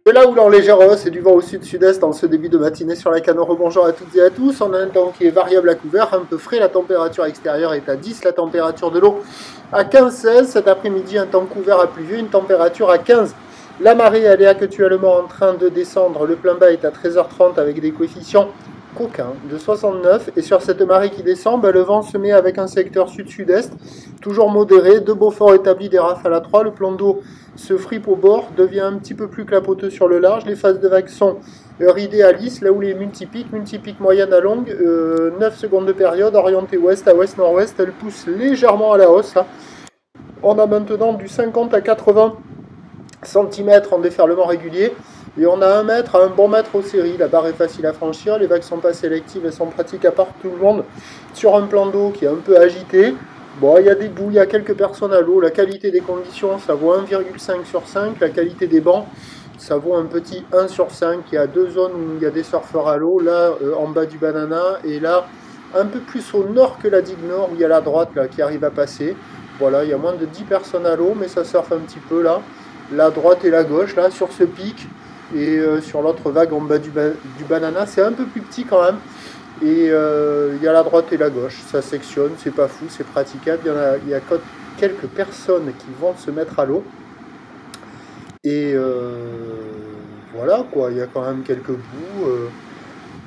De là où l'en légère hausse et du vent au sud-sud-est en ce début de matinée sur la Canore. Bonjour à toutes et à tous. On a un temps qui est variable à couvert, un peu frais. La température extérieure est à 10, la température de l'eau à 15-16. Cet après-midi, un temps couvert à pluvieux, une température à 15. La marée, elle est actuellement en train de descendre. Le plein bas est à 13h30 avec des coefficients coquins de 69. Et sur cette marée qui descend, le vent se met avec un secteur sud-sud-est, toujours modéré. De Beaufort établi des rafales à 3. Le plan d'eau se fripe au bord, devient un petit peu plus clapoteux sur le large. Les phases de vagues sont ridées à lisse, là où les multipiques moyenne à longue, 9 secondes de période, orientée ouest à ouest-nord-ouest, elles poussent légèrement à la hausse. Là. On a maintenant du 50 à 80 cm en déferlement régulier. Et on a 1 mètre à un bon mètre aux séries. La barre est facile à franchir, les vagues sont pas sélectives, elles sont pratiques à part tout le monde. Sur un plan d'eau qui est un peu agité. Bon, il y a des bouts, il y a quelques personnes à l'eau. La qualité des conditions, ça vaut 1,5 sur 5. La qualité des bancs, ça vaut un petit 1 sur 5. Il y a 2 zones où il y a des surfeurs à l'eau. Là, en bas du Banana. Et là, un peu plus au nord que la digue nord, où il y a la droite là, qui arrive à passer. Voilà, il y a moins de 10 personnes à l'eau, mais ça surfe un petit peu là. La droite et la gauche, là, sur ce pic. Et sur l'autre vague en bas du Banana, c'est un peu plus petit quand même. Et il y a la droite et la gauche, ça sectionne, c'est pas fou, c'est praticable. Il y a quelques personnes qui vont se mettre à l'eau. Et voilà quoi, il y a quand même quelques bouts.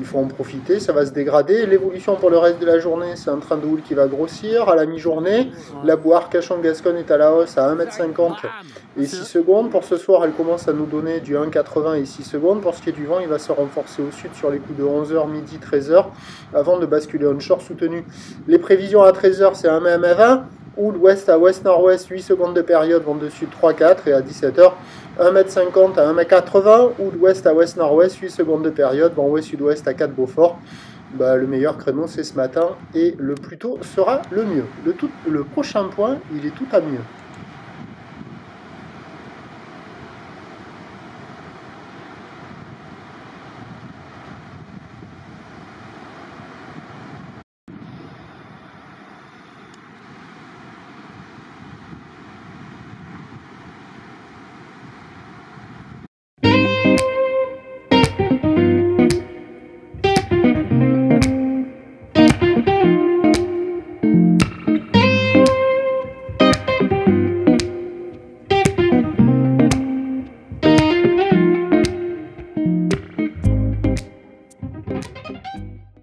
Il faut en profiter, ça va se dégrader. L'évolution pour le reste de la journée, c'est un train de houle qui va grossir. À la mi-journée, la boue Arcachon-Gascogne est à la hausse à 1,50 m et 6 secondes. Pour ce soir, elle commence à nous donner du 1,80 et 6 secondes. Pour ce qui est du vent, il va se renforcer au sud sur les coups de 11h, midi, 13h, avant de basculer onshore soutenu. Les prévisions à 13h, c'est 1 m à 20. Houle ouest à ouest-nord-ouest, 8 secondes de période, vent de sud 3-4, et à 17h, 1,50 m à 1,80 m, houle ouest à ouest-nord-ouest, 8 secondes de période, vent ouest-sud-ouest à 4 Beaufort. Le meilleur créneau, c'est ce matin, et le plus tôt sera le mieux. Le prochain point, il est tout à mieux.